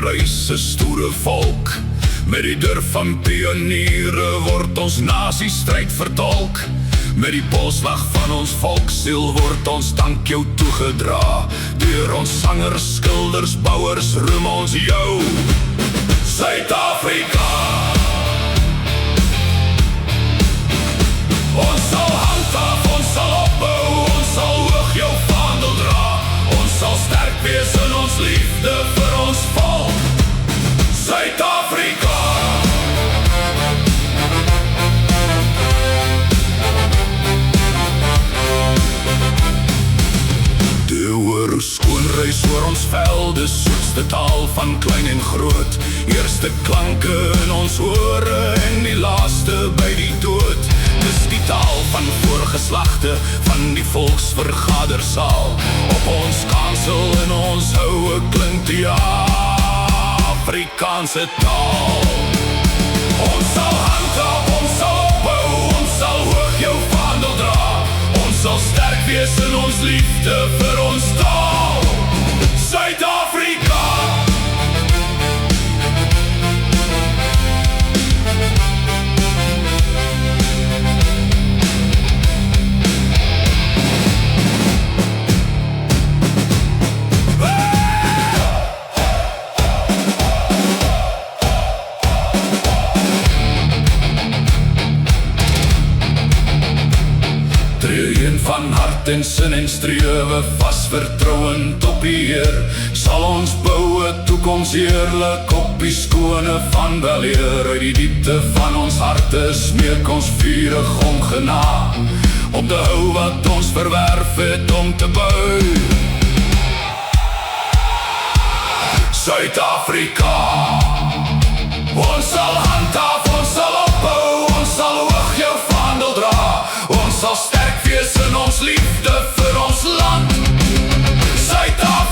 reis 'n stoere volk. Met die durf van pioniere word ons nasie-stryd vertolk. Met die polsslag van ons volksiel word ons dank jou toegedra. Deur ons sangers, skilders, bouwers roem ons jou, Suid-Afrika. Ons sal handhaaf, ons sal opbou, ons sal hoog jou vaandel dra. Ons sal sterk wees in ons liefde vir ons volk, Suid-Afrika. Die hoor skoon reis oor ons velde, soetste taal van klein en groot. Eerste klanke in ons ore en die laaste by die dood. Dis die taal van voorgeslagte, van die volksvergadersaal. Op ons kansel en ons houe klink die Afrikaanse taal. Ons sal handhaaf, ons sal opbou, ons sal hoog jou vaandel dra. Ons sal sterk wees in ons liefde vir ons taal, Suid-Afrika. Van hart en sin en strewe, vas vertrouend op die Heer, sal ons bou 'n toekoms heerlik op die skone van weleer. Uit die diepte van ons harte smeek ons vurig om genade, op te hou wat ons verwerf het om te bou, Suid-Afrika. Ons sal handhaaf, ons sal opbou, ons sal hoog jou vaandel dra. Ons sal sterk wees in ons liefde vir ons land, Suid-Afrika.